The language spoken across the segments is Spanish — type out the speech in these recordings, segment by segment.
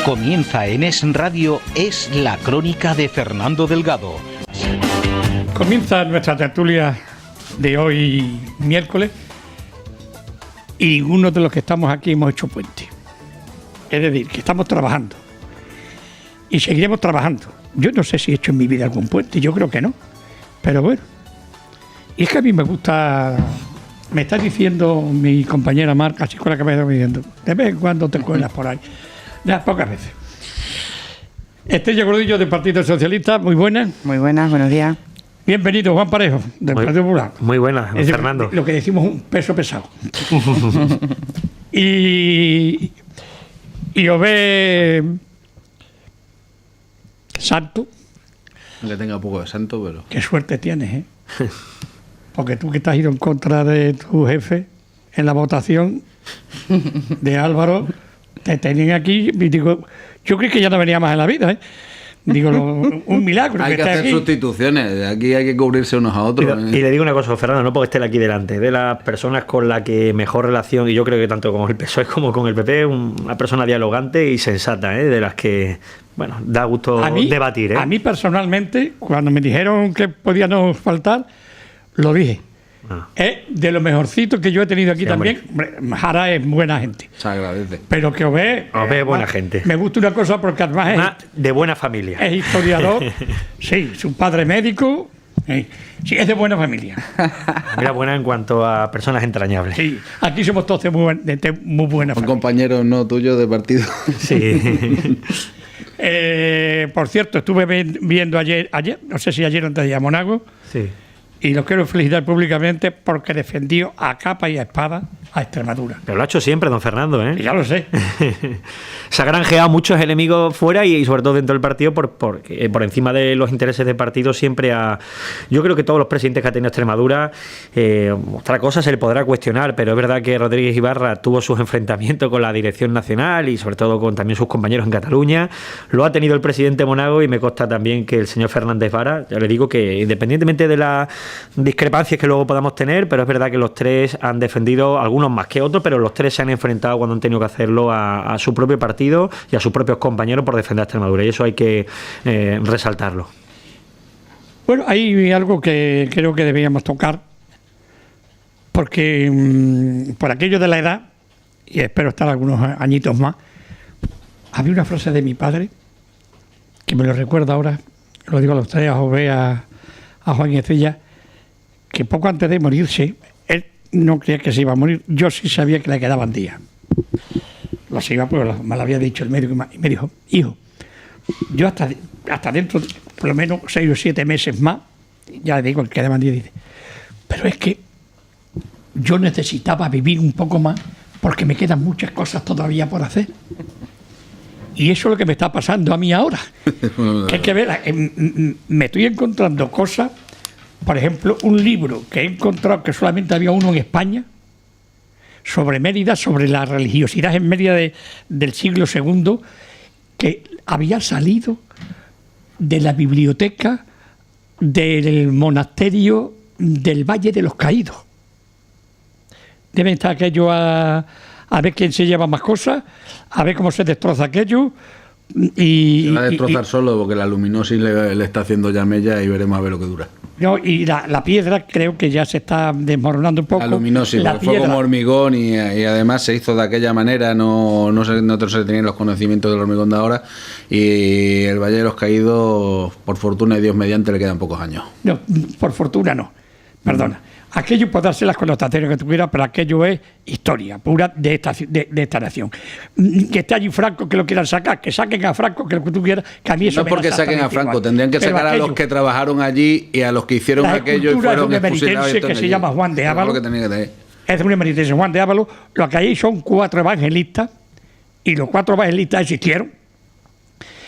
Comienza en Es Radio, Es la Crónica de Fernando Delgado. Comienza nuestra tertulia de hoy miércoles y ninguno de los que estamos aquí hemos hecho puente. Es decir, que estamos trabajando y seguiremos trabajando. Yo no sé si he hecho en mi vida algún puente, yo creo que no, pero bueno. Y es que a mí me gusta, me está diciendo mi compañera Marca, así con la que me está diciendo, de vez en cuando te cuelas por ahí. Pocas veces. Estrella Gordillo del Partido Socialista, muy buenas. Muy buenas, buenos días. Bienvenido, Juan Parejo, del Partido Popular. Muy buenas, Fernando. Lo que decimos un peso pesado. y os ve santo. Que tenga poco de santo, pero... Qué suerte tienes, ¿eh? Porque tú que te has ido en contra de tu jefe en la votación de Álvaro... Te tenían aquí y digo, yo creo que ya no venía más en la vida, ¿eh? Digo, un milagro. Hay que hacer aquí sustituciones, aquí hay que cubrirse unos a otros. Y le digo una cosa, Fernando, no porque esté aquí delante, de las personas con las que mejor relación, y yo creo que tanto con el PSOE como con el PP, una persona dialogante y sensata, ¿eh? De las que, bueno, da gusto debatir, ¿eh? A mí personalmente, cuando me dijeron que podíamos faltar, lo dije. Es de lo mejorcito que yo he tenido aquí, sí, también. Jara es buena gente. Se agradece. Pero que os ve buena gente. Me gusta una cosa porque además es de buena familia. Es historiador. Sí, su padre médico. Sí, es de buena familia. Mira, buena en cuanto a personas entrañables. Sí, aquí somos todos de muy buena familia. Un compañero no tuyo de partido. Sí. Por cierto, estuve viendo ayer, no sé si ayer o antes de Monago. Sí. Y lo quiero felicitar públicamente porque defendió a capa y a espada a Extremadura. Pero lo ha hecho siempre, don Fernando, ¿eh? Ya lo sé. Se ha granjeado muchos enemigos fuera y sobre todo dentro del partido por encima de los intereses del partido siempre yo creo que todos los presidentes que ha tenido Extremadura, otra cosa se le podrá cuestionar, pero es verdad que Rodríguez Ibarra tuvo sus enfrentamientos con la dirección nacional y sobre todo con también sus compañeros en Cataluña. Lo ha tenido el presidente Monago y me consta también que el señor Fernández Vara, ya le digo que independientemente de las discrepancias que luego podamos tener, pero es verdad que los tres han defendido, algunos más que otros, pero los tres se han enfrentado cuando han tenido que hacerlo a su propio partido y a sus propios compañeros por defender a Extremadura, y eso hay que resaltarlo. Bueno, hay algo que creo que deberíamos tocar, porque por aquello de la edad, y espero estar algunos añitos más, había una frase de mi padre que me lo recuerda ahora, lo digo a los tres, a José, a Juan y Estrella, que poco antes de morirse, él no creía que se iba a morir, yo sí sabía que le quedaban días. Lo iba, pues me lo había dicho el médico y me dijo, hijo, yo hasta dentro de por lo menos 6 o 7 meses más, ya le digo que quedaban días, dice, pero es que yo necesitaba vivir un poco más porque me quedan muchas cosas todavía por hacer. Y eso es lo que me está pasando a mí ahora. Que hay que ver, me estoy encontrando cosas. Por ejemplo, un libro que he encontrado que solamente había uno en España, sobre Mérida, sobre la religiosidad en Mérida del siglo II, que había salido de la biblioteca del monasterio del Valle de los Caídos. Deben estar aquello a ver quién se lleva más cosas, a ver cómo se destroza aquello. Se va a destrozar solo porque la luminosis le está haciendo ya mella y veremos a ver lo que dura. No, y la piedra creo que ya se está desmoronando un poco. La luminosis, porque fue como hormigón y además se hizo de aquella manera, no se tenían los conocimientos del hormigón de ahora, y el Valle de los Caídos, por fortuna y Dios mediante, le quedan pocos años. No, por fortuna no, perdona. Aquello puede darse las connotaciones que tuviera, pero aquello es historia pura de esta nación. Que esté allí Franco, que lo quieran sacar, que saquen a Franco, que lo que tú quieras, que a mí eso no porque saquen a Franco, igual. Tendrían que pero sacar aquello, a los que trabajaron allí y a los que hicieron aquello y fueron expulsados. Que se llama Juan de Ávalo. Es un emeritense, Juan de Ávalo. Lo que hay son 4 evangelistas, y los 4 evangelistas existieron.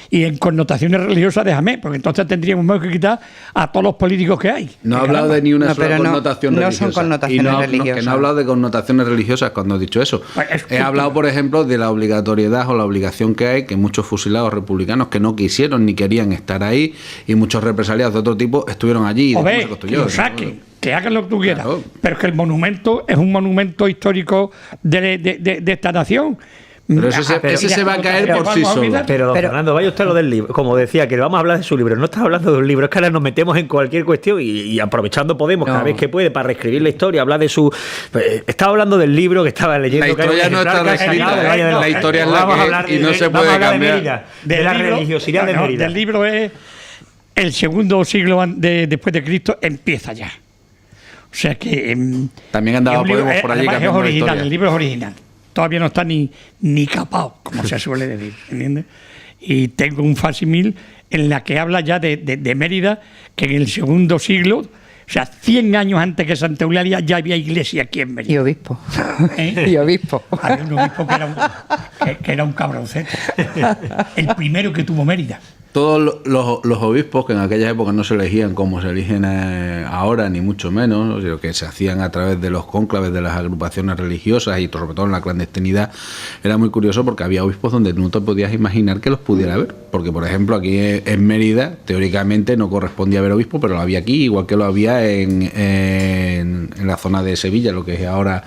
Y en connotaciones religiosas, déjame, porque entonces tendríamos que quitar a todos los políticos que hay. No ha hablado de ni una sola connotación religiosa. No son connotaciones religiosas. Que no ha hablado de connotaciones religiosas cuando he dicho eso. Pues he hablado, por ejemplo, de la obligatoriedad o la obligación que hay, que muchos fusilados republicanos que no quisieron ni querían estar ahí, y muchos represaliados de otro tipo estuvieron allí. Y que construyó, lo saquen, que hagan lo que tú quieras. Claro. Pero es que el monumento es un monumento histórico de esta nación. Pero ese se va a caer por sí solo. Pero, Fernando, vaya usted a lo del libro. Como decía, que vamos a hablar de su libro. No estás hablando de un libro, es que ahora nos metemos en cualquier cuestión y aprovechando Podemos cada vez que puede para reescribir la historia, hablar de su... Estaba hablando del libro que estaba leyendo. La historia no está reescrita, la historia es la que y no se puede cambiar. De la religiosidad de Mérida. Del libro es el segundo siglo después de Cristo, empieza ya. O sea que... También andaba Podemos por allí cambiando la historia. El libro es original. Todavía no está ni capado, como se suele decir, ¿entiendes? Y tengo un facsimil en la que habla ya de Mérida, que en el segundo siglo, o sea, 100 años antes que Santa Eulalia, ya había iglesia aquí en Mérida. Y obispo. ¿Eh? Y obispo. Había un obispo que era un cabroncete. El primero que tuvo Mérida. Todos los obispos, que en aquella época no se elegían como se eligen ahora, ni mucho menos, sino que se hacían a través de los cónclaves de las agrupaciones religiosas y sobre todo en la clandestinidad, era muy curioso porque había obispos donde no te podías imaginar que los pudiera haber. Porque, por ejemplo, aquí en Mérida, teóricamente no correspondía haber obispo, pero lo había aquí, igual que lo había en la zona de Sevilla, lo que es ahora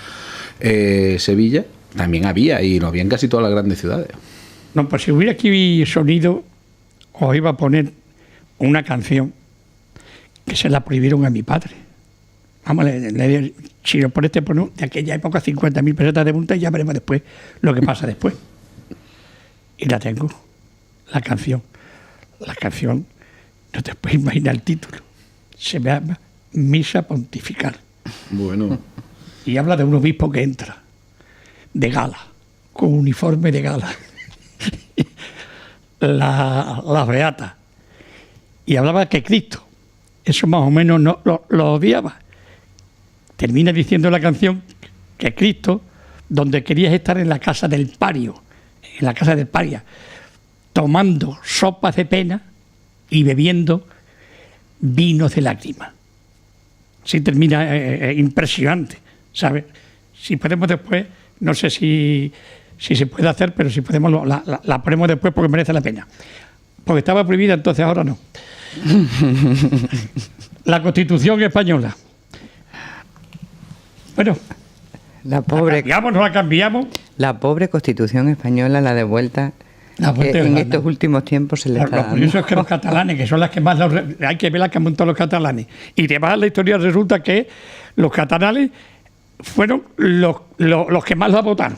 Sevilla, también había, y lo había en casi todas las grandes ciudades. No, pues si hubiera aquí sonido, os iba a poner una canción que se la prohibieron a mi padre. Vamos, si lo pones, de aquella época, 50.000 pesetas de multa, y ya veremos después lo que pasa después. Y la tengo, la canción. La canción, no te puedes imaginar el título. Se llama Misa Pontifical. Bueno. Y habla de un obispo que entra de gala, con uniforme de gala. La beata, y hablaba que Cristo, eso más o menos no lo odiaba. Termina diciendo la canción que Cristo, donde querías estar en la casa del pario, en la casa del paria, tomando sopas de pena y bebiendo vinos de lágrimas. Sí, termina impresionante, ¿sabes? Si podemos después, no sé si se puede hacer, pero si podemos la ponemos después porque merece la pena. Porque estaba prohibida, entonces ahora no. La Constitución española. Bueno, la pobre, ¿no la cambiamos? La pobre Constitución española, la de vuelta, en estos últimos tiempos se le está dando. Lo curioso es que los catalanes, que son las que más hay que ver las que han montado los catalanes, y te vas a la historia, resulta que los catalanes fueron los que más la votaron.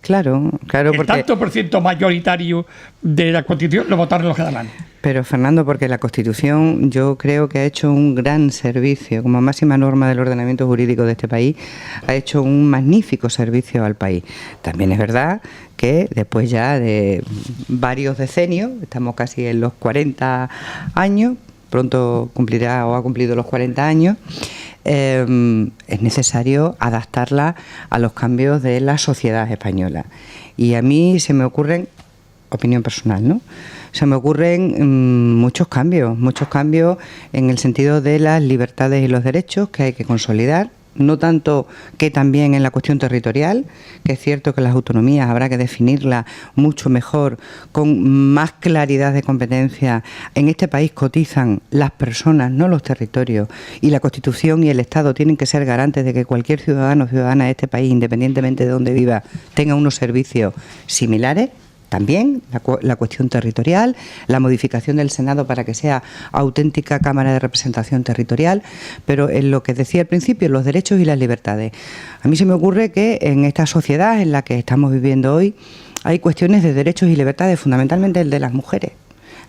Claro, el porque... tanto por ciento mayoritario de la Constitución lo votaron los catalanes. Pero, Fernando, porque la Constitución yo creo que ha hecho un gran servicio, como máxima norma del ordenamiento jurídico de este país, ha hecho un magnífico servicio al país. También es verdad que después ya de varios decenios, estamos casi en los 40 años, pronto cumplirá o ha cumplido los 40 años, es necesario adaptarla a los cambios de la sociedad española. Y a mí se me ocurren, opinión personal, ¿no? Se me ocurren muchos cambios en el sentido de las libertades y los derechos que hay que consolidar. No tanto que también en la cuestión territorial, que es cierto que las autonomías habrá que definirlas mucho mejor, con más claridad de competencia. En este país cotizan las personas, no los territorios, y la Constitución y el Estado tienen que ser garantes de que cualquier ciudadano o ciudadana de este país, independientemente de dónde viva, tenga unos servicios similares. También la cuestión territorial, la modificación del Senado para que sea auténtica Cámara de Representación Territorial, pero en lo que decía al principio, los derechos y las libertades. A mí se me ocurre que en esta sociedad en la que estamos viviendo hoy hay cuestiones de derechos y libertades, fundamentalmente el de las mujeres.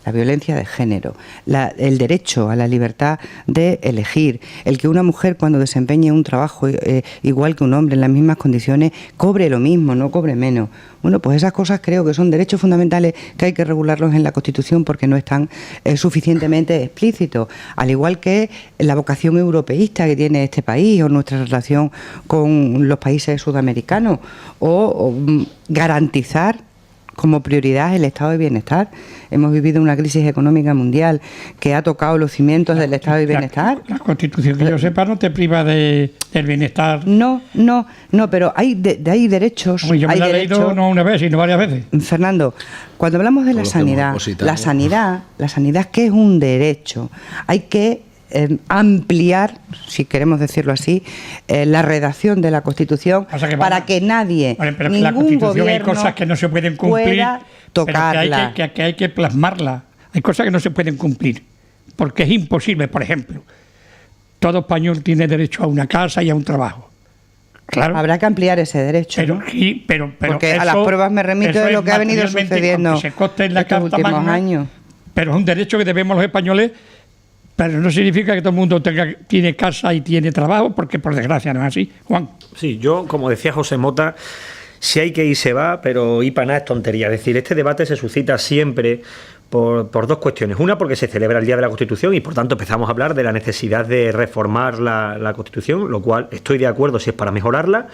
La violencia de género, el derecho a la libertad de elegir, el que una mujer cuando desempeñe un trabajo igual que un hombre en las mismas condiciones, cobre lo mismo, no cobre menos. Bueno, pues esas cosas creo que son derechos fundamentales que hay que regularlos en la Constitución porque no están suficientemente explícitos, al igual que la vocación europeísta que tiene este país o nuestra relación con los países sudamericanos o garantizar como prioridad el estado de bienestar. Hemos vivido una crisis económica mundial que ha tocado los cimientos del estado de bienestar. La Constitución, que yo sepa, no te priva del bienestar. No, pero hay derechos. Oye, yo me la he leído no una vez, sino varias veces. Fernando, cuando hablamos de la sanidad, la sanidad es que es un derecho. Hay que ampliar, si queremos decirlo así, la redacción de la Constitución, o sea para que nadie, pero ningún la Constitución gobierno, hay cosas que no se pueden cumplir, pueda tocarla. Pero que hay que plasmarla. Hay cosas que no se pueden cumplir, porque es imposible. Por ejemplo, todo español tiene derecho a una casa y a un trabajo. Claro. Habrá que ampliar ese derecho. Pero porque eso, a las pruebas me remito de lo que ha venido sucediendo se consta en la estos Carta últimos Magna, años. Pero es un derecho que debemos los españoles. Pero no significa que todo el mundo tiene casa y tiene trabajo, porque por desgracia no es así. Juan. Sí, yo, como decía José Mota, si hay que ir se va, pero ir para nada es tontería. Es decir, este debate se suscita siempre por dos cuestiones. Una, porque se celebra el Día de la Constitución y por tanto empezamos a hablar de la necesidad de reformar la Constitución, lo cual estoy de acuerdo si es para mejorarla.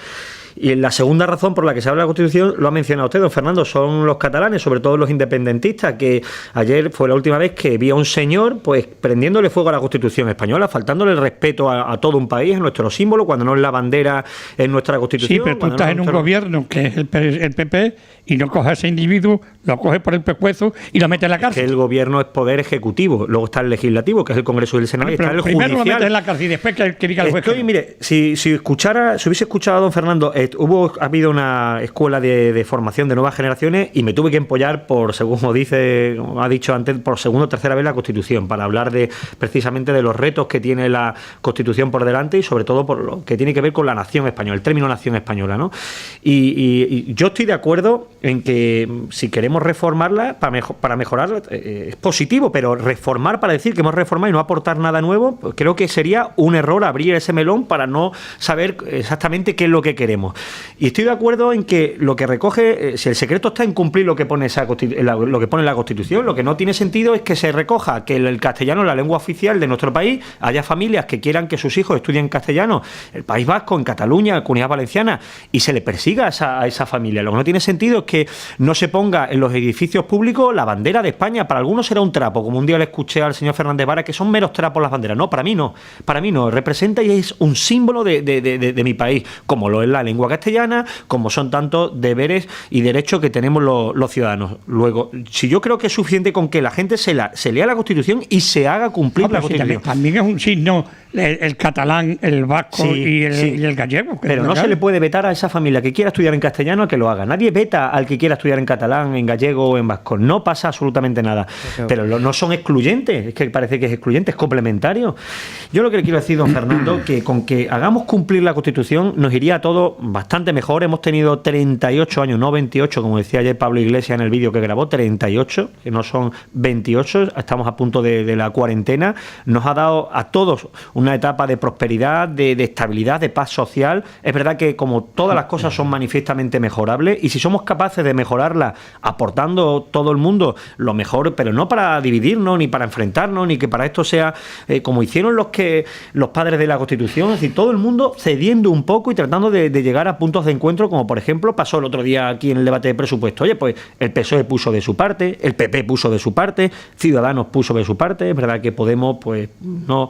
Y la segunda razón por la que se habla de la Constitución, lo ha mencionado usted, don Fernando, son los catalanes, sobre todo los independentistas, que ayer fue la última vez que vi a un señor pues prendiéndole fuego a la Constitución española, faltándole el respeto a todo un país, a nuestro símbolo, cuando no es la bandera en nuestra Constitución. Sí, pero tú estás en un gobierno que es el PP y no coges a ese individuo, lo coges por el pescuezo y lo metes en la cárcel. Que el gobierno es poder ejecutivo, luego está el legislativo, que es el Congreso y el Senado, y está el judicial. Primero lo metes en la cárcel y después que diga el juez. Mire, si hubiese escuchado a don Fernando, ha habido una escuela de formación de nuevas generaciones y me tuve que empollar según ha dicho antes, por segunda o tercera vez la Constitución, para hablar precisamente de los retos que tiene la Constitución por delante y sobre todo por lo que tiene que ver con la nación española, el término nación española, ¿no? Y yo estoy de acuerdo en que si queremos reformarla, para mejorarla, es positivo, pero reformar para decir que hemos reformado y no aportar nada nuevo, pues creo que sería un error abrir ese melón para no saber exactamente qué es lo que queremos. Y estoy de acuerdo en que lo que recoge, si el secreto está en cumplir lo que pone lo que pone la Constitución, lo que no tiene sentido es que se recoja que el castellano es la lengua oficial de nuestro país, haya familias que quieran que sus hijos estudien castellano, el País Vasco, en Cataluña, en Comunidad Valenciana, y se le persiga a esa familia. Lo que no tiene sentido es que no se ponga en los edificios públicos la bandera de España. Para algunos será un trapo, como un día le escuché al señor Fernández Vara, que son meros trapos las banderas. No, para mí no, representa y es un símbolo de mi país, como lo es la lengua castellana, como son tantos deberes y derechos que tenemos los ciudadanos. Luego, si yo creo que es suficiente con que la gente se lea la Constitución y se haga cumplir la Constitución. También es un signo el catalán, el vasco y el gallego. Pero no se le puede vetar a esa familia que quiera estudiar en castellano a que lo haga. Nadie veta al que quiera estudiar en catalán, en gallego o en vasco. No pasa absolutamente nada. Pero no son excluyentes. Es que parece que es excluyente, es complementario. Yo lo que le quiero decir, don Fernando, que con que hagamos cumplir la Constitución nos iría a todos bastante mejor. Hemos tenido 38 años, no 28, como decía ayer Pablo Iglesias en el vídeo que grabó, 38, que no son 28. Estamos a punto de la cuarentena. Nos ha dado a todos una etapa de prosperidad, de estabilidad, de paz social. Es verdad que como todas las cosas son manifiestamente mejorables, y si somos capaces de mejorarlas aportando todo el mundo lo mejor, pero no para dividirnos, ni para enfrentarnos, ni que para esto sea como hicieron los padres de la Constitución, es decir, todo el mundo cediendo un poco y tratando de llegar a puntos de encuentro, como por ejemplo pasó el otro día aquí en el debate de presupuesto. Oye, pues el PSOE puso de su parte, el PP puso de su parte, Ciudadanos puso de su parte. Es verdad que Podemos pues no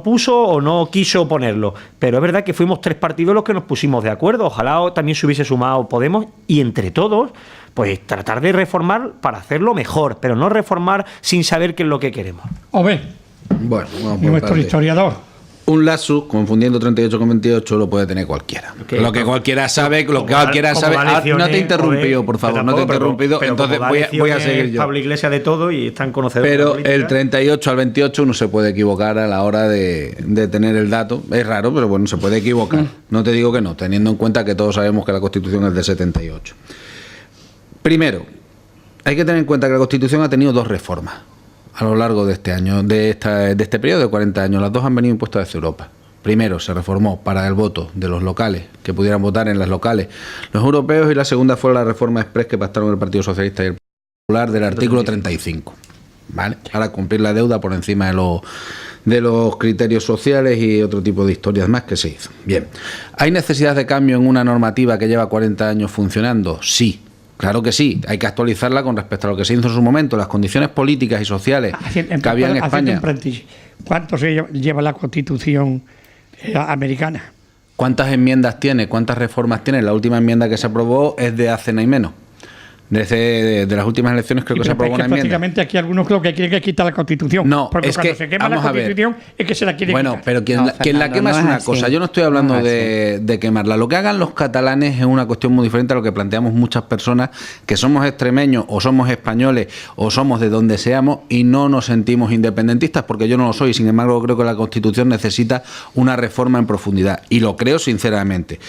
puso o no quiso ponerlo, pero es verdad que fuimos tres partidos los que nos pusimos de acuerdo. Ojalá también se hubiese sumado Podemos y entre todos pues tratar de reformar para hacerlo mejor, pero no reformar sin saber qué es lo que queremos. Bueno, vamos por nuestro parte. Historiador. Un lazo, confundiendo 38 con 28, lo puede tener cualquiera. Okay, lo que cualquiera sabe, lo que cualquiera sabe. No te he interrumpido, por favor, no te he interrumpido. Entonces voy a seguir yo. Pablo Iglesias de todo y están conocedores. Pero el 38 al 28 uno se puede equivocar a la hora de tener el dato. Es raro, pero bueno, se puede equivocar. No te digo que no, teniendo en cuenta que todos sabemos que la Constitución es del 78. Primero, hay que tener en cuenta que la Constitución ha tenido dos reformas a lo largo de este año, de este periodo de 40 años. Las dos han venido impuestas desde Europa. Primero se reformó para el voto de los locales, que pudieran votar en las locales los europeos, y la segunda fue la reforma express que pactaron el Partido Socialista y el Popular del artículo 35. ¿Vale? Para cumplir la deuda por encima de los criterios sociales y otro tipo de historias más que se hizo. Bien, ¿hay necesidad de cambio en una normativa que lleva 40 años funcionando? Sí. Claro que sí, hay que actualizarla con respecto a lo que se hizo en su momento, las condiciones políticas y sociales que había en España. ¿Cuánto se lleva la Constitución americana? ¿Cuántas enmiendas tiene? ¿Cuántas reformas tiene? La última enmienda que se aprobó es de hace nada y menos. De las últimas elecciones creo que se aprobó una enmienda. Prácticamente aquí algunos creo que quieren que quitar la Constitución. No, porque es cuando que se quema la Constitución es que se la quieren quitar. Bueno, pero quien Fernando, la quema es una cosa. Yo no estoy hablando de quemarla. Lo que hagan los catalanes es una cuestión muy diferente a lo que planteamos muchas personas que somos extremeños o somos españoles o somos de donde seamos y no nos sentimos independentistas, porque yo no lo soy. Sin embargo, creo que la Constitución necesita una reforma en profundidad y lo creo sinceramente.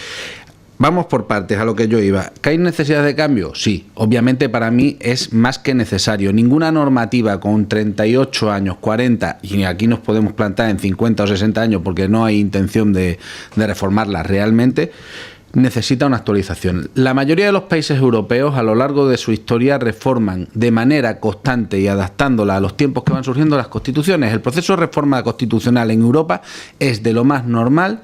Vamos por partes a lo que yo iba. ¿Que hay necesidad de cambio? Sí, obviamente para mí es más que necesario. Ninguna normativa con 38 años, 40, y aquí nos podemos plantar en 50 o 60 años porque no hay intención de reformarla realmente, necesita una actualización. La mayoría de los países europeos a lo largo de su historia reforman de manera constante y adaptándola a los tiempos que van surgiendo las constituciones. El proceso de reforma constitucional en Europa es de lo más normal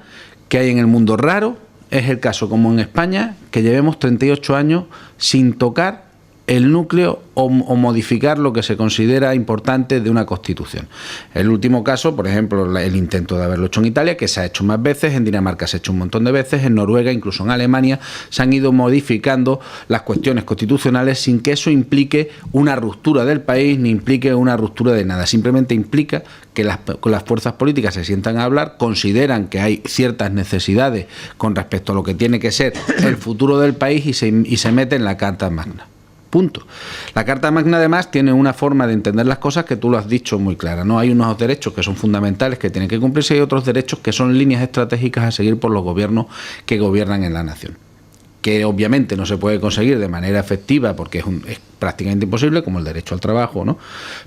que hay en el mundo. Raro es el caso, como en España, que llevemos 38 años sin tocar el núcleo o modificar lo que se considera importante de una Constitución. El último caso, por ejemplo, el intento de haberlo hecho en Italia, que se ha hecho más veces, en Dinamarca se ha hecho un montón de veces, en Noruega, incluso en Alemania, se han ido modificando las cuestiones constitucionales sin que eso implique una ruptura del país ni implique una ruptura de nada. Simplemente implica que las fuerzas políticas se sientan a hablar, consideran que hay ciertas necesidades con respecto a lo que tiene que ser el futuro del país y se mete en la Carta Magna. Punto. La Carta Magna, además, tiene una forma de entender las cosas que tú lo has dicho muy clara, ¿no? Hay unos derechos que son fundamentales que tienen que cumplirse y hay otros derechos que son líneas estratégicas a seguir por los gobiernos que gobiernan en la nación. Que obviamente no se puede conseguir de manera efectiva porque es prácticamente imposible, como el derecho al trabajo, ¿no?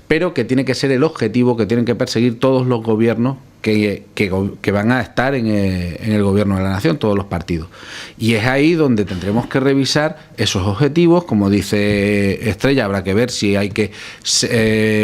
Pero que tiene que ser el objetivo que tienen que perseguir todos los gobiernos que van a estar en el gobierno de la nación, todos los partidos. Y es ahí donde tendremos que revisar esos objetivos. Como dice Estrella, habrá que ver si hay que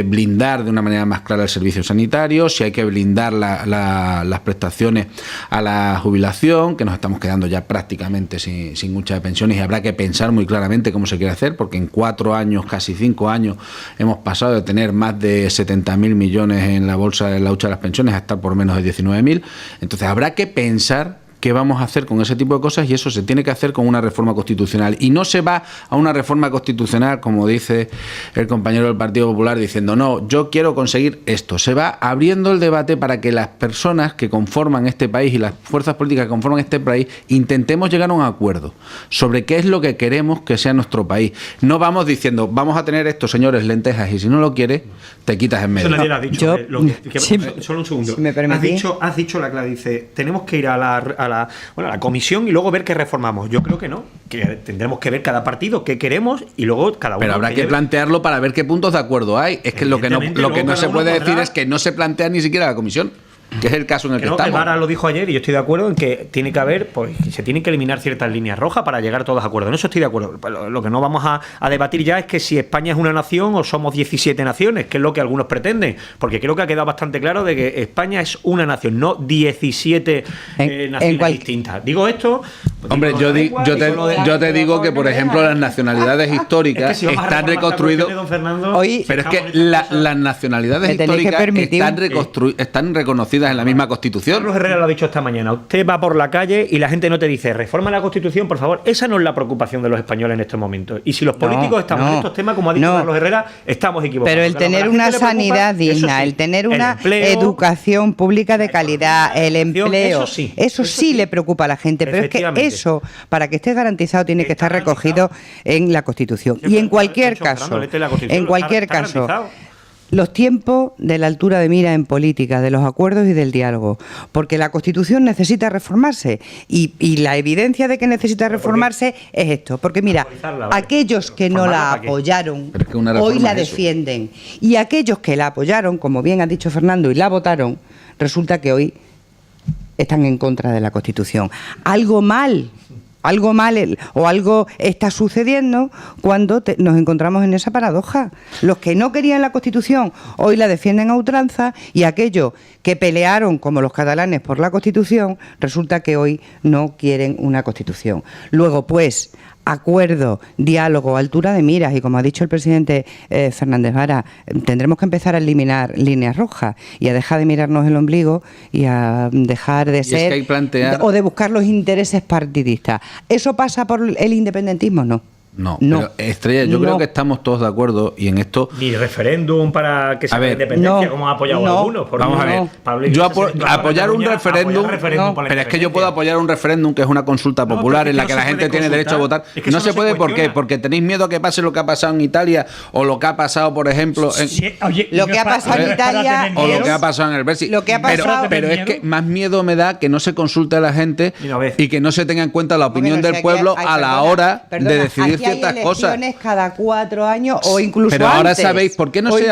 blindar de una manera más clara el servicio sanitario, si hay que blindar las prestaciones a la jubilación, que nos estamos quedando ya prácticamente sin muchas pensiones, y habrá que pensar muy claramente cómo se quiere hacer, porque en 4 años, casi 5 años, hemos pasado de tener más de 70.000 millones en la bolsa de la hucha de las pensiones a estar por menos de 19.000. Entonces habrá que pensar qué vamos a hacer con ese tipo de cosas y eso se tiene que hacer con una reforma constitucional. Y no se va a una reforma constitucional, como dice el compañero del Partido Popular, diciendo, no, yo quiero conseguir esto. Se va abriendo el debate para que las personas que conforman este país y las fuerzas políticas que conforman este país intentemos llegar a un acuerdo sobre qué es lo que queremos que sea nuestro país. No vamos diciendo, vamos a tener esto, señores, lentejas, y si no lo quieres, te quitas en medio. Eso nadie lo ha dicho. Solo un segundo. Si me has dicho la clave, dice, tenemos que ir a la comisión y luego ver qué reformamos. Yo creo que no, que tendremos que ver cada partido qué queremos y luego cada uno. Pero habrá que plantearlo para ver qué puntos de acuerdo hay. Es que lo que no se puede decir es que no se plantea ni siquiera la comisión, que es el caso en el que estamos. Que Mara lo dijo ayer y yo estoy de acuerdo en que tiene que haber, pues se tienen que eliminar ciertas líneas rojas para llegar todos a acuerdo. En eso estoy de acuerdo. Lo que no vamos a debatir ya es que si España es una nación o somos 17 naciones, que es lo que algunos pretenden, porque creo que ha quedado bastante claro de que España es una nación, no 17 naciones distintas. Digo esto. Hombre, yo te digo que, por ejemplo, las nacionalidades históricas están reconstruidas. Pero es que las nacionalidades históricas están reconocidas en la misma Constitución. Carlos Herrera lo ha dicho esta mañana. Usted va por la calle y la gente no te dice, reforma la Constitución, por favor. Esa no es la preocupación de los españoles en estos momentos. Y si los políticos estamos en estos temas, como ha dicho Carlos Herrera, estamos equivocados. Pero el tener una sanidad digna, el tener una educación pública de calidad, el empleo, eso sí le preocupa a la gente. Pero es que eso, para que esté garantizado, tiene que estar recogido en la Constitución. Y en cualquier caso, los tiempos de la altura de mira en política, de los acuerdos y del diálogo, porque la Constitución necesita reformarse y la evidencia de que necesita reformarse es esto, porque mira, aquellos que no la apoyaron hoy la defienden y aquellos que la apoyaron, como bien ha dicho Fernando, y la votaron, resulta que hoy están en contra de la Constitución. Algo mal o algo está sucediendo cuando nos encontramos en esa paradoja. Los que no querían la Constitución hoy la defienden a ultranza y aquellos que pelearon, como los catalanes, por la Constitución, resulta que hoy no quieren una Constitución. Luego, pues, acuerdo, diálogo, altura de miras, y como ha dicho el presidente Fernández Vara, tendremos que empezar a eliminar líneas rojas y a dejar de mirarnos el ombligo y a dejar de ser, es que hay plantear... o de buscar los intereses partidistas. ¿Eso pasa por el independentismo? No. No, pero Estrella, yo creo que estamos todos de acuerdo y en esto... Ni referéndum para que se haga independencia, como han apoyado algunos. Vamos a ver, yo apoyar un referéndum, pero es que yo puedo apoyar un referéndum que es una consulta popular en la que la gente tiene derecho a votar. No se puede, ¿por qué? Porque tenéis miedo a que pase lo que ha pasado en Italia o lo que ha pasado, por ejemplo... Lo que ha pasado en Italia... O lo que ha pasado en el Brexit. Pero es que más miedo me da que no se consulte a la gente y que no se tenga en cuenta la opinión del pueblo a la hora de decidir ciertas cosas. Cada 4 años o incluso Pero antes, ahora sabéis por qué no se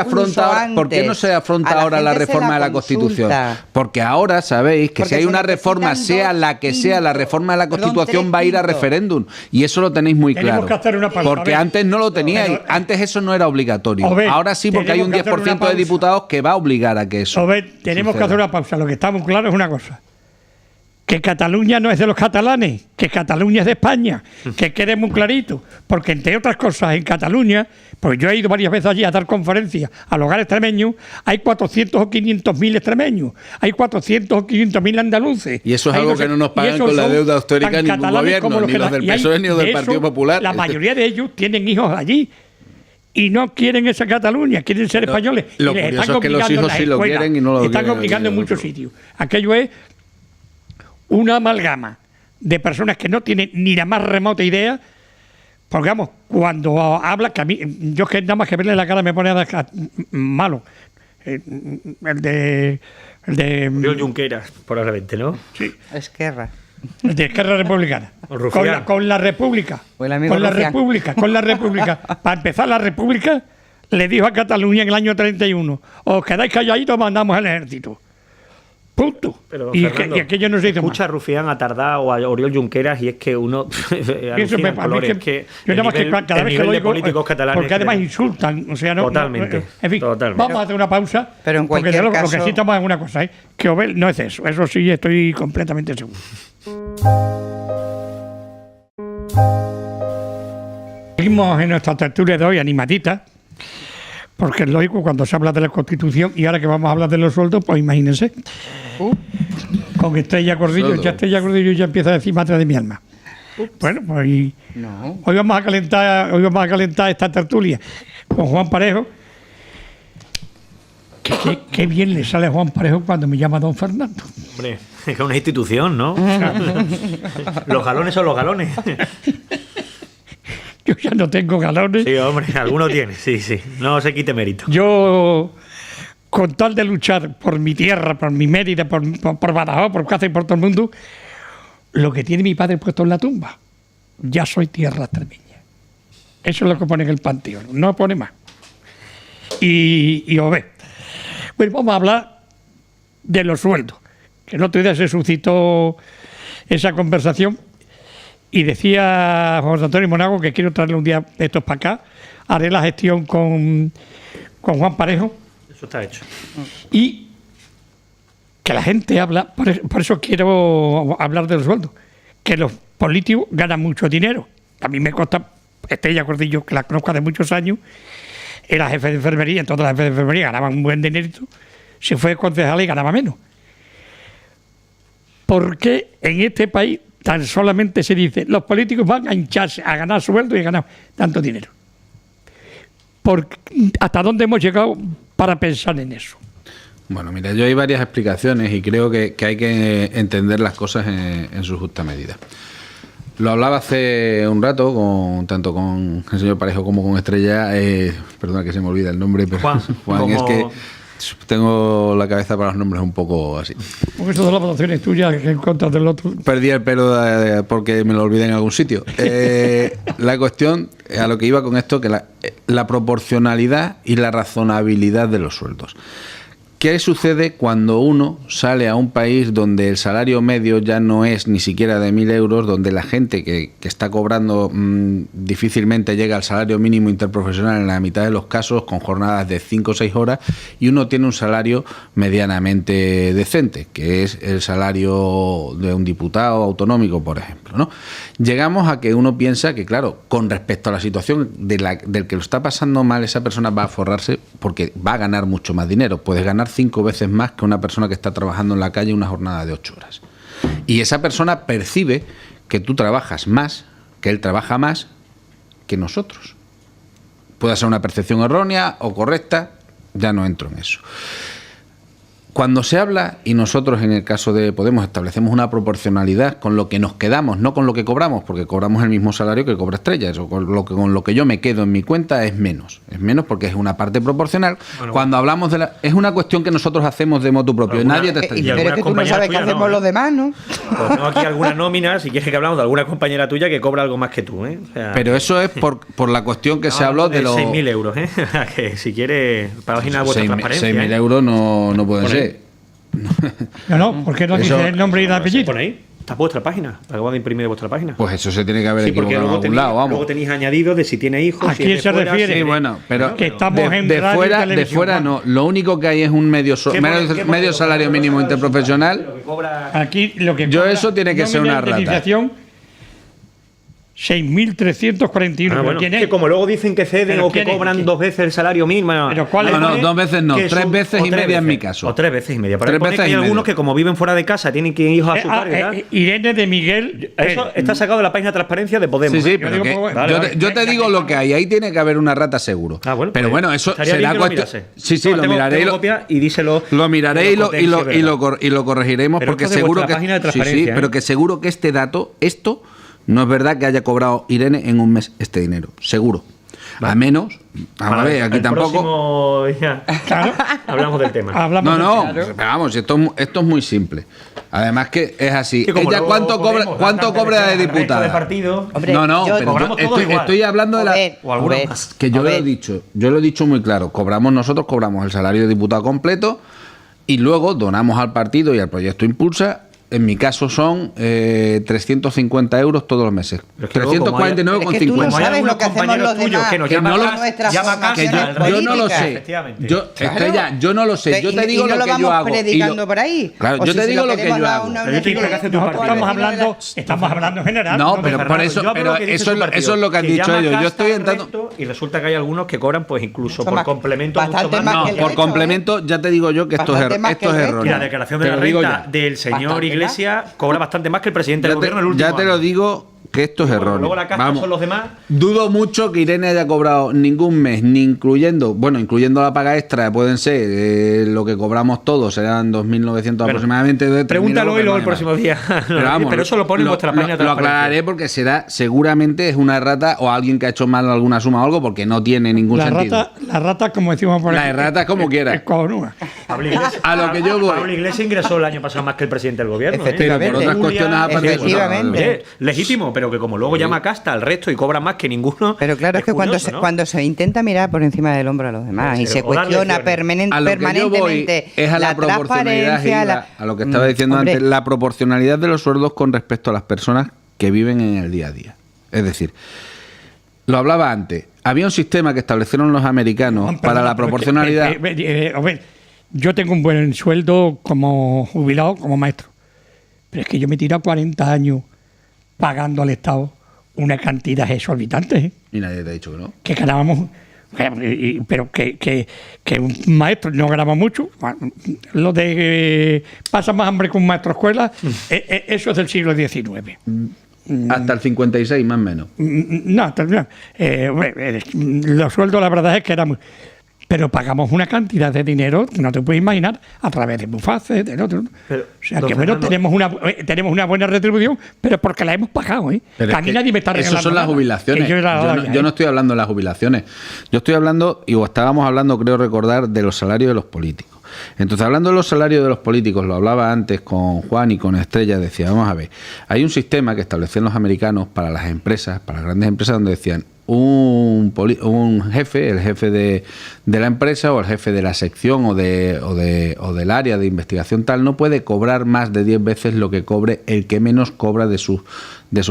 afronta ahora la reforma de la Constitución. Porque ahora sabéis que si hay una reforma, sea la que sea, la reforma de la Constitución va a ir a referéndum. Y eso lo tenéis muy claro. Porque antes no lo teníais. Antes eso no era obligatorio. Ahora sí, porque hay un 10% de diputados que va a obligar a que eso tenemos que hacer una pausa. Lo que está muy claro es una cosa: que Cataluña no es de los catalanes, que Cataluña es de España, que quede muy clarito, porque entre otras cosas en Cataluña, pues yo he ido varias veces allí a dar conferencias al hogar extremeño, hay 400 o 500.000 extremeños, hay 400 o 500.000 andaluces. Y eso es algo que no nos pagan con la deuda histórica ningún gobierno, ni los del PSOE ni los del Partido Popular. La mayoría de ellos tienen hijos allí. Y no quieren esa Cataluña, quieren ser españoles. Lo curioso es que los hijos sí lo quieren y no lo quieren. Están obligando en muchos sitios. Aquello es una amalgama de personas que no tienen ni la más remota idea, porque vamos, cuando habla, que a mí, yo que nada más que verle la cara me pone malo. El de Oriol Junqueras, probablemente, ¿no? Sí. Esquerra. El de Esquerra Republicana. Con la República. Con la República. Para empezar, la República le dijo a Cataluña en el año 31: os quedáis calladitos, mandamos el ejército. Punto. Pero, y aquello no se dice mucha Rufián a Tardá o a Oriol Junqueras, y es que uno yo nada más que cada vez que lo digo, porque además insultan, o sea, totalmente. En fin, totalmente. Vamos a hacer una pausa, pero en cualquier porque caso, lo que sí estamos en una cosa, que Obel no es eso sí estoy completamente seguro. Seguimos en nuestra tertulia de hoy animadita, porque es lógico cuando se habla de la Constitución, y ahora que vamos a hablar de los sueldos, pues imagínense. Con Estrella Gordillo ya empieza a decir madre de mi alma. Bueno, pues hoy vamos a calentar esta tertulia con Juan Parejo. Qué bien le sale a Juan Parejo cuando me llama don Fernando. Hombre, es que una institución, ¿no? Los galones son los galones. Yo ya no tengo galones. Sí, hombre, alguno tiene, sí. No se quite mérito. Yo, con tal de luchar por mi tierra, por mi Mérida, por Badajoz, por Cáceres y por todo el mundo, lo que tiene mi padre puesto en la tumba, ya soy tierra extremeña. Eso es lo que pone en el panteón, no pone más. Y os ve. Pues vamos a hablar de los sueldos, que el otro día se suscitó esa conversación. Y decía José Antonio Monago que quiero traerle un día estos para acá. Haré la gestión con Juan Parejo. Eso está hecho. Y que la gente habla, por eso quiero hablar de los sueldos, que los políticos ganan mucho dinero. A mí me consta, Estrella Gordillo, que la conozco hace muchos años, era jefe de enfermería, entonces los jefes de enfermería ganaban un buen dinerito, se fue concejal y ganaba menos. ¿Por qué en este país tan solamente se dice los políticos van a hincharse, a ganar sueldo y a ganar tanto dinero? ¿Hasta dónde hemos llegado para pensar en eso? Bueno, mira, yo hay varias explicaciones y creo que hay que entender las cosas en su justa medida. Lo hablaba hace un rato tanto con el señor Parejo como con Estrella. Perdona que se me olvida el nombre, pero Juan es que tengo la cabeza para los nombres un poco así. Porque eso de las votaciones tuyas que en contra del otro. Perdí el pelo porque me lo olvidé en algún sitio. La cuestión, a lo que iba con esto, que la proporcionalidad y la razonabilidad de los sueldos. ¿Qué sucede cuando uno sale a un país donde el salario medio ya no es ni siquiera de 1.000 euros, donde la gente que está cobrando difícilmente llega al salario mínimo interprofesional en la mitad de los casos, con jornadas de 5 o 6 horas, y uno tiene un salario medianamente decente, que es el salario de un diputado autonómico, por ejemplo, ¿no? Llegamos a que uno piensa que, claro, con respecto a la situación del que lo está pasando mal, esa persona va a forrarse porque va a ganar mucho más dinero. Puedes ganar 5 veces más que una persona que está trabajando en la calle una jornada de 8 horas. Y esa persona percibe que tú trabajas más, que él trabaja más que nosotros. Puede ser una percepción errónea o correcta, ya no entro en eso. Cuando se habla, y nosotros en el caso de Podemos establecemos una proporcionalidad con lo que nos quedamos, no con lo que cobramos, porque cobramos el mismo salario que cobra Estrella, eso con lo que yo me quedo en mi cuenta es menos porque es una parte proporcional. Bueno, cuando hablamos de es una cuestión que nosotros hacemos de motu propio, nadie te está diciendo. Pero es que tú no sabes qué hacemos los demás, ¿no? Pues no, aquí alguna nómina, si quieres que hablamos de alguna compañera tuya que cobra algo más que tú, ¿eh? O sea, pero eso es por la cuestión que se habló de los 6.000 euros, ¿eh? Que si quieres, página de vuestra transparencia. 6.000 euros no pueden ser. No, ¿por qué no dice el nombre y el apellido? Pon ahí. Está vuestra página, la acabo de imprimir de vuestra página. Pues eso se tiene que haber equivocado en algún lado, vamos. Luego tenéis añadido de si tiene hijos. ¿A quién se refiere? Sí, bueno, pero que estamos de fuera no. Lo único que hay es un medio salario mínimo interprofesional. Aquí lo que yo eso tiene que ser una rata. 6.341. Bueno, que como luego dicen que ceden o que cobran 2 veces el salario mínimo. ¿Pero cuál es? No, 2 veces no, 3 veces y media en mi caso. O 3 veces y media. Pero hay algunos que como viven fuera de casa tienen que ir hijos a su padre. Irene de Miguel. Eso está sacado de la página de transparencia de Podemos. Sí, pero yo te digo lo que hay. Ahí tiene que haber una rata seguro. Bueno, pero bueno, eso será cuestión. Sí, lo miraré. Y díselo. Lo miraré y lo corregiremos porque seguro que. Sí, pero que seguro que este dato, esto. No es verdad que haya cobrado Irene en un mes este dinero, seguro. Vale. A menos, a ver, aquí tampoco. Claro. Hablamos del tema. Vamos, esto es muy simple. Además que es así. Ella cuánto cobra de diputada. Hombre, estoy hablando de la. O alguna más. Que yo lo he dicho muy claro. Nosotros cobramos el salario de diputado completo y luego donamos al partido y al proyecto Impulsa. En mi caso son 350 euros todos los meses. 349,50. Es que tú no sabes lo que hacemos los demás. Que yo no lo sé. Yo no lo sé. Yo te digo lo que yo hago. Predicando por ahí. Claro, yo te digo lo que yo hago. Estamos hablando en general. No, pero por eso. Pero eso es lo que han dicho ellos. Yo estoy entrando. Y resulta que hay algunos que cobran, pues incluso por complemento. No, por complemento ya te digo yo que esto es erróneo. Y la declaración de la renta del señor Iglesia cobra bastante más que el presidente del gobierno el último año. Ya te lo digo que esto es erróneo. Luego la casta son los demás. Dudo mucho que Irene haya cobrado ningún mes, ni incluyendo la paga extra, pueden ser lo que cobramos todos, serán 2.900 aproximadamente. Pregúntalo y luego el próximo día. Pero eso lo pone en vuestra página. Lo aclararé porque seguramente es una errata o alguien que ha hecho mal alguna suma o algo porque no tiene ningún sentido. La rata, como decimos por ahí. La rata como quiera. A lo que yo voy. Pablo Iglesias ingresó el año pasado más que el presidente del gobierno. Efectivamente. Por otras cuestiones legítimo, pero que como luego llama casta al resto y cobra más que ninguno. Pero claro, es que curioso, cuando se intenta mirar por encima del hombro a los demás y se cuestiona permanentemente es a la proporcionalidad, a lo que estaba diciendo antes, la proporcionalidad de los sueldos con respecto a las personas que viven en el día a día. Es decir, lo hablaba antes, había un sistema que establecieron los americanos para la proporcionalidad. Yo tengo un buen sueldo como jubilado, como maestro, pero es que yo me he tirado 40 años pagando al Estado una cantidad exorbitante. ¿Eh? Y nadie te ha dicho que no. Que ganábamos, pero que un maestro no ganaba mucho. Lo de pasa más hambre que un maestro de escuela, eso es del siglo XIX. Hasta el 56, más o menos. No, los sueldos la verdad es que eran... Pero pagamos una cantidad de dinero que no te puedes imaginar a través de bufaces, de otro. O sea, que bueno, tenemos una buena retribución, pero porque la hemos pagado, ¿eh? Pero a mí nadie me está regalando. Eso son las jubilaciones. Yo no estoy hablando de las jubilaciones. Yo estoy hablando, y estábamos hablando, creo recordar, de los salarios de los políticos. Entonces, hablando de los salarios de los políticos, lo hablaba antes con Juan y con Estrella, decía, vamos a ver, hay un sistema que establecían los americanos para las empresas, para las grandes empresas, donde decían, un jefe, el jefe de la empresa o el jefe de la sección o del área de investigación tal, no puede cobrar más de 10 veces lo que cobre el que menos cobra de sus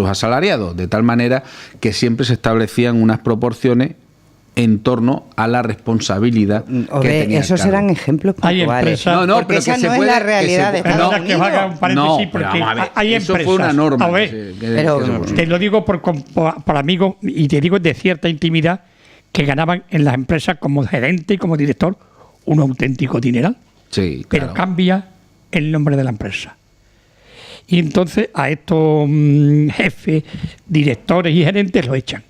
asalariados, de tal manera que siempre se establecían unas proporciones en torno a la responsabilidad que tenía esos el cargo. eran ejemplos Hay puntuales. empresas- No, porque pero esa que se no puede- es la que realidad se- de Perdona Estados que os haga un Unidos. paréntesis, No, pero porque vamos a ver, hay eso empresas. fue una norma. A ver, Pero- te lo digo por amigos, y te digo de cierta intimidad, que ganaban en las empresas como gerente y como director un auténtico dineral. Sí, Pero claro. cambia el nombre de la empresa. Y entonces a estos jefes, directores y gerentes lo echan.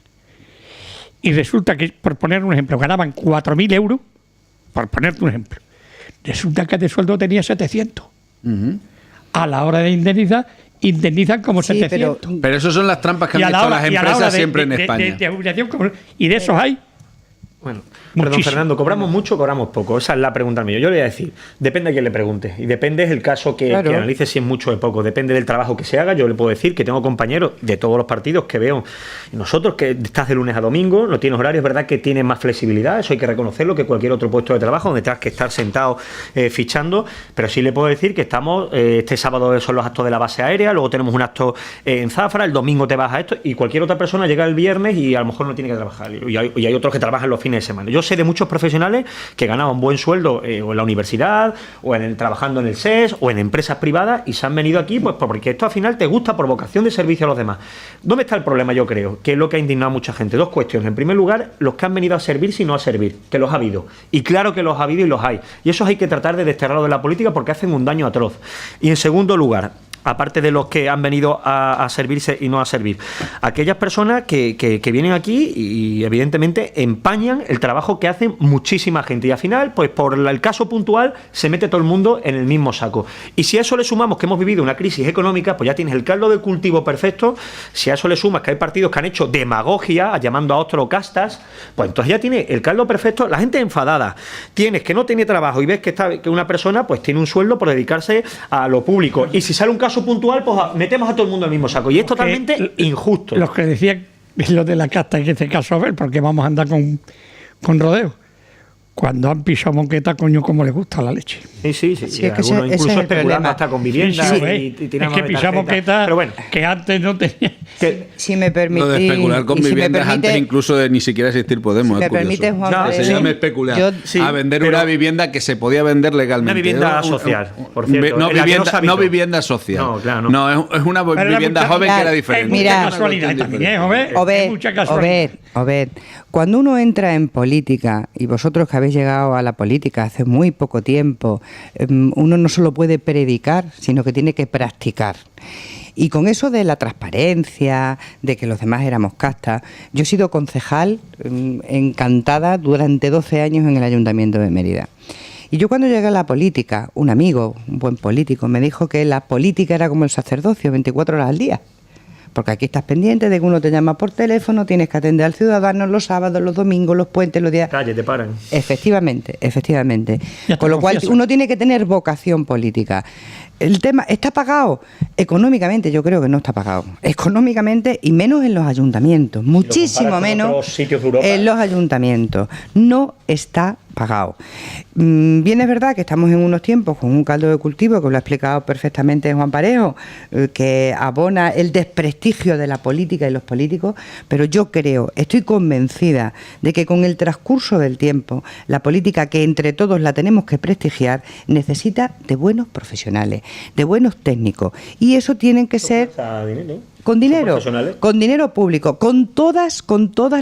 Y resulta que, por poner un ejemplo, ganaban 4.000 euros, por ponerte un ejemplo. Resulta que de sueldo tenía 700. Ujú. A la hora de indemnizan como Sí, 700. Pero eso son las trampas que Y han a la hecho hora- las y a la empresas hora siempre en España. de jubilación, y de esos hay. Bueno, perdón, Muchísimo. Fernando, ¿cobramos mucho o cobramos poco? Esa es la pregunta mía. Yo le voy a decir, depende a quién le pregunte. Y depende del caso que analice, si es mucho o es poco. Depende del trabajo que se haga. Yo le puedo decir que tengo compañeros de todos los partidos que veo. Nosotros, que estás de lunes a domingo, no tienes horario, es verdad que tienes más flexibilidad. Eso hay que reconocerlo, que cualquier otro puesto de trabajo donde tengas que estar sentado fichando. Pero sí le puedo decir que estamos, este sábado son los actos de la base aérea, luego tenemos un acto en Zafra, el domingo te vas a esto, y cualquier otra persona llega el viernes y a lo mejor no tiene que trabajar. Y hay otros que trabajan los fines de semana. Yo sé de muchos profesionales que ganaban buen sueldo o en la universidad, o trabajando en el SES, o en empresas privadas, y se han venido aquí pues porque esto al final te gusta por vocación de servicio a los demás. ¿Dónde está el problema? Yo creo que es lo que ha indignado a mucha gente. Dos cuestiones. En primer lugar, los que han venido a servir y no a servir, que los ha habido. Y claro que los ha habido y los hay. Y esos hay que tratar de desterrarlos de la política porque hacen un daño atroz. Y en segundo lugar, aparte de los que han venido a servirse y no a servir, aquellas personas que vienen aquí y evidentemente empañan el trabajo que hacen muchísima gente, y al final, pues por el caso puntual, se mete todo el mundo en el mismo saco. Y si a eso le sumamos que hemos vivido una crisis económica, pues ya tienes el caldo de cultivo perfecto. Si a eso le sumas que hay partidos que han hecho demagogia llamando a otros castas, pues entonces ya tiene el caldo perfecto. La gente enfadada, tienes que no tiene trabajo y ves que una persona pues tiene un sueldo por dedicarse a lo público, y si sale un caso puntual, pues metemos a todo el mundo en el mismo saco, y es totalmente injusto. Los que decían lo de la casta, en este caso, a ver, porque vamos a andar con rodeo. Cuando han pisado moqueta, coño, como les gusta la leche. Sí. Sí, es que Algunos ese es incluso el especulando problema. hasta con vivienda Sí, y es tirando que de pisamos tarjeta. moqueta, Pero bueno, que antes no tenía. que, Si me permitís, Lo de especular con y si me viviendas permite- antes incluso de ni siquiera existir Podemos. Si me es curioso. permite, Juan, No, Que se sí. llame especular. Yo- Sí, a vender pero- una vivienda que se podía vender legalmente. Una vivienda social, por cierto, No en la que no se habitó. vivienda social. No, claro, no. No, es una Pero vivienda era joven mucha- que era es diferente. Mira, mucha Una casualidad cuestión también, diferente. Joven. Obed, mucha casualidad. Obed, cuando uno entra en política, y vosotros que habéis llegado a la política hace muy poco tiempo, uno no solo puede predicar, sino que tiene que practicar. Y con eso de la transparencia, de que los demás éramos castas, yo he sido concejal encantada durante 12 años en el Ayuntamiento de Mérida. Y yo cuando llegué a la política, un amigo, un buen político, me dijo que la política era como el sacerdocio, 24 horas al día. Porque aquí estás pendiente de que uno te llama por teléfono, tienes que atender al ciudadano los sábados, los domingos, los puentes, los días. calle, te paran. Efectivamente. Ya te Con lo cual confieso. uno tiene que tener vocación política. El tema, ¿está pagado? Económicamente yo creo que no está pagado. Económicamente, y menos en los ayuntamientos. Muchísimo comparas con menos otros sitios de Europa. en los ayuntamientos. No está pagado. Bien es verdad que estamos en unos tiempos con un caldo de cultivo, que lo ha explicado perfectamente Juan Parejo, que abona el desprestigio de la política y los políticos, pero yo creo, estoy convencida de que con el transcurso del tiempo, la política, que entre todos la tenemos que prestigiar, necesita de buenos profesionales, de buenos técnicos, y eso tienen que ser con dinero, profesionales. con dinero público, con todas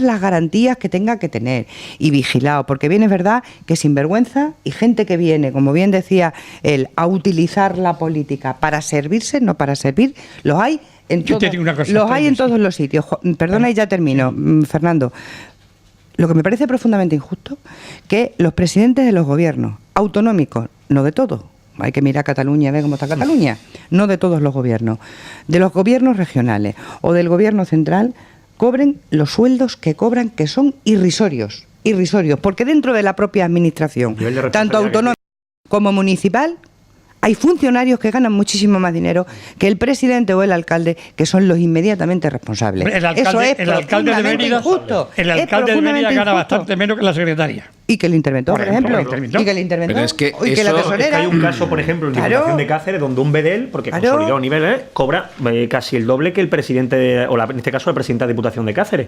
las garantías que tenga que tener, y vigilado, porque bien es verdad que sinvergüenza y gente que viene, como bien decía él, a utilizar la política para servirse, no para servir, los hay en Yo te todos, digo una cosa, los hay en Estrella, todos los sitios. Perdona y ya termino, Fernando. Lo que me parece profundamente injusto, que los presidentes de los gobiernos autonómicos, no de todos, hay que mirar Cataluña, ver cómo está Cataluña, no de todos los gobiernos, de los gobiernos regionales o del gobierno central, cobren los sueldos que cobran, que son irrisorios, porque dentro de la propia administración, Nivel de tanto responsabilidad autonómica como municipal, hay funcionarios que ganan muchísimo más dinero que el presidente o el alcalde, que son los inmediatamente responsables. Eso es profundamente injusto. El alcalde de Mérida gana bastante menos que la secretaria. Y que el interventor, por ejemplo. Y que el interventor. Pero es que y que la eso- tesorera. Es que hay un caso, por ejemplo, en Diputación de Cáceres, donde un bedel, porque consolidado a nivel, cobra casi el doble que el presidente, en este caso, la presidenta de Diputación de Cáceres.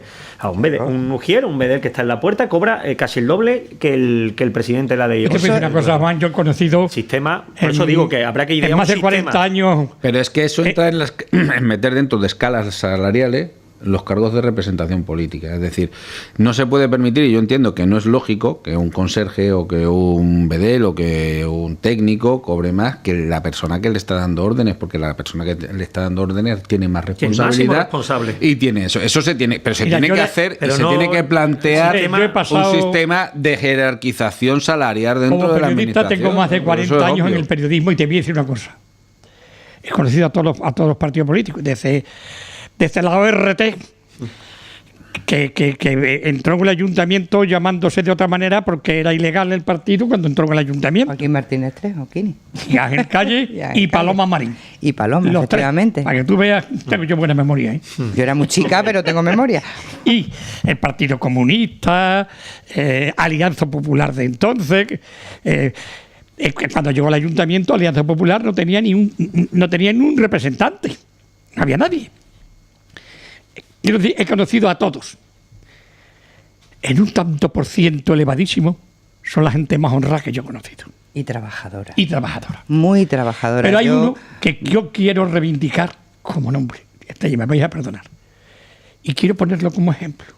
Un bedel, un ujier, un bedel que está en la puerta, cobra casi el doble que el presidente de la de Yo te voy a decir una cosa, Juan, yo he conocido sistema. Por eso digo que habrá que idear en más un de 40 sistema. años. Pero es que eso entra en meter dentro de escalas salariales los cargos de representación política. Es decir, no se puede permitir, y yo entiendo que no es lógico que un conserje o que un bedel o que un técnico cobre más que la persona que le está dando órdenes, porque la persona que le está dando órdenes tiene más responsabilidad. Responsable. Y tiene eso. Eso se tiene, pero se Mira, tiene yo que le- hacer pero y se no- tiene que plantear yo he pasado- un sistema de jerarquización salarial dentro Como de la periodista administración. tengo más de Eso 40 es años en obvio. el periodismo y te voy a decir una cosa. He conocido a todos los partidos políticos, desde la ORT, que entró en el ayuntamiento llamándose de otra manera porque era ilegal el partido cuando entró en el ayuntamiento. Joaquín Martínez III, Joaquín. Y Ángel Calle Y Ángel y Paloma Calle. Marín. Y Paloma, Los tres. efectivamente. Para que tú veas, tengo yo buena memoria, ¿eh? Yo era muy chica, pero tengo memoria. Y el Partido Comunista, Alianza Popular de entonces. Que cuando llegó al ayuntamiento, Alianza Popular no tenía ni un representante. No había nadie. Quiero decir, he conocido a todos. En un tanto por ciento elevadísimo, son la gente más honrada que yo he conocido. Y trabajadora. Y trabajadora. Muy trabajadora. Pero hay Yo- uno que yo quiero reivindicar como nombre. Me vais a perdonar. Y quiero ponerlo como ejemplo.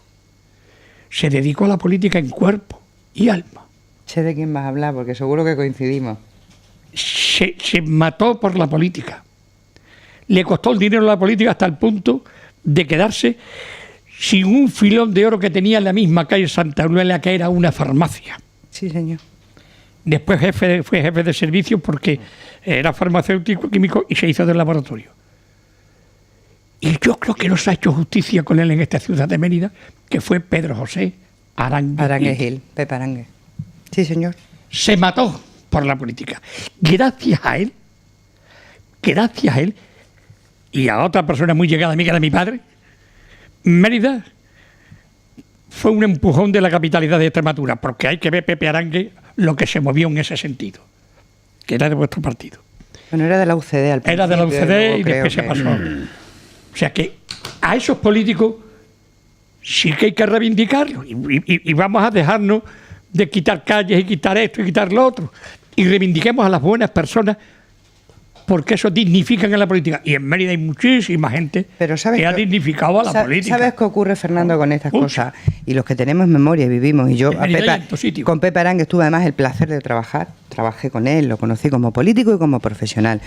Se dedicó a la política en cuerpo y alma. Sé de quién vas a hablar, porque seguro que coincidimos. Se mató por la política. Le costó el dinero a la política hasta el punto de quedarse sin un filón de oro que tenía en la misma calle Santa Eulalia, que era una farmacia. Sí, señor. Después fue jefe de servicio porque era farmacéutico químico y se hizo del laboratorio. Y yo creo que no se ha hecho justicia con él en esta ciudad de Mérida, que fue Pedro José Arangue Arangue Gil. Gil, Pepe Arangue. Sí, señor. Se mató por la política. Gracias a él, y a otra persona muy llegada a mí, que era mi padre, Mérida fue un empujón de la capitalidad de Extremadura, porque hay que ver Pepe Arangue lo que se movió en ese sentido, que era de vuestro partido. Bueno, era de la UCD al principio. Era de la UCD luego y creo después se que- pasó. O sea que a esos políticos sí que hay que reivindicarlos y vamos a dejarnos de quitar calles y quitar esto y quitar lo otro. Y reivindiquemos a las buenas personas, porque eso dignifican en la política. Y en Mérida hay muchísima gente Pero ¿sabes que ha dignificado a la política. ¿Sabes qué ocurre, Fernando, con estas Mucho. cosas? Y los que tenemos memoria y vivimos. Y yo En Mérida y en tu sitio. con Pepe Arangue tuve además el placer de trabajar. Trabajé con él, lo conocí como político y como profesional.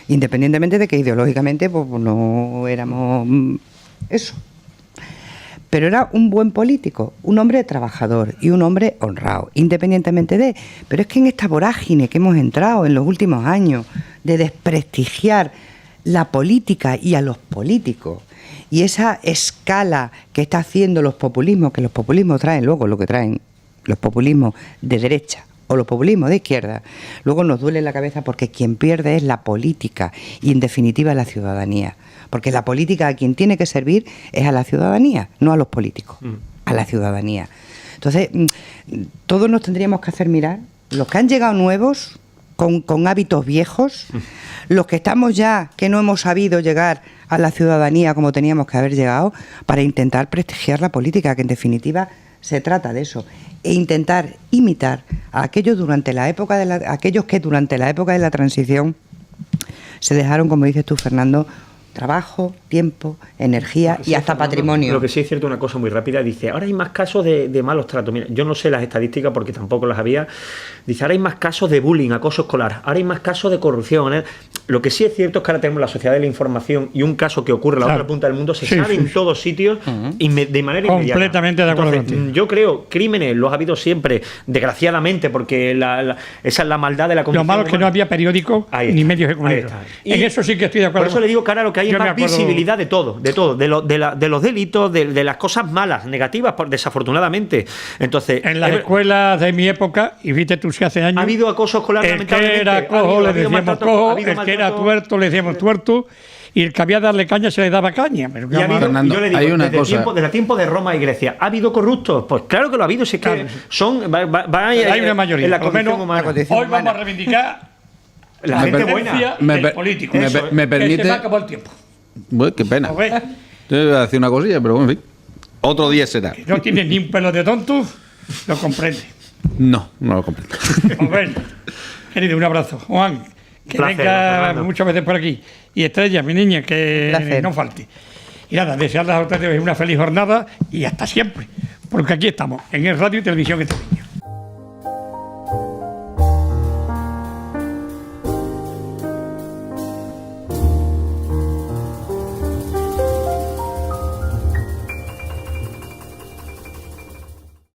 Independientemente de que ideológicamente pues, no éramos eso. Pero era un buen político, un hombre trabajador y un hombre honrado, independientemente de... Pero es que en esta vorágine que hemos entrado en los últimos años de desprestigiar la política y a los políticos, y esa escala que está haciendo los populismos, que los populismos traen luego lo que traen, los populismos de derecha o los populismos de izquierda, luego nos duele la cabeza porque quien pierde es la política y en definitiva la ciudadanía. Porque la política a quien tiene que servir es a la ciudadanía, no a los políticos, a la ciudadanía. Entonces, todos nos tendríamos que hacer mirar, los que han llegado nuevos, con hábitos viejos, los que estamos ya, que no hemos sabido llegar a la ciudadanía como teníamos que haber llegado, para intentar prestigiar la política, que en definitiva se trata de eso, e intentar imitar a aquellos aquellos que durante la época de la transición se dejaron, como dices tú, Fernando, trabajo, tiempo, energía y hasta patrimonio. Lo que sí es cierto, una cosa muy rápida, dice, ahora hay más casos de malos tratos. Mira, yo no sé las estadísticas porque tampoco las había. Dice, ahora hay más casos de bullying, acoso escolar, ahora hay más casos de corrupción. Lo que sí es cierto es que ahora tenemos la sociedad de la información y un caso que ocurre en la otra punta del mundo se sabe en todos sitios de manera inmediata. Completamente de acuerdo contigo. Yo creo, crímenes los ha habido siempre, desgraciadamente, porque esa es la maldad de la condición Lo malo es que no había periódicos ni medios de comunicación. En eso sí que estoy de acuerdo. Por eso le digo que ahora lo que hay es más visibilidad de todo, de los delitos, de las cosas malas, negativas, desafortunadamente. Entonces, en las escuelas de mi época, y viste tú si hace años, ha habido acoso escolar, el que era cojo le decíamos cojo, el que era tuerto le decíamos tuerto, y el que había que darle caña se le daba caña. Pero y ha habido, Fernando, yo le digo, hay una desde cosa. desde tiempo de Roma y Grecia, ¿ha habido corruptos? Pues claro que lo ha habido, si es que son hay una mayoría, en la por lo menos humana. Hoy vamos a reivindicar la gente buena del político. Me permite. Que se va a acabar el tiempo. Bueno, qué pena. ¿Lo ves? Yo iba a decir una cosilla, pero bueno, en fin. Otro día será. Que no tiene ni un pelo de tonto, lo comprende. No lo comprendo. Pues bueno, querido, un abrazo. Juan, que Placer, venga Fernando. muchas veces por aquí. Y Estrella, mi niña, que Placer. no falte. Y nada, desearles a ustedes una feliz jornada y hasta siempre. Porque aquí estamos, en el Radio y Televisión Extremeña.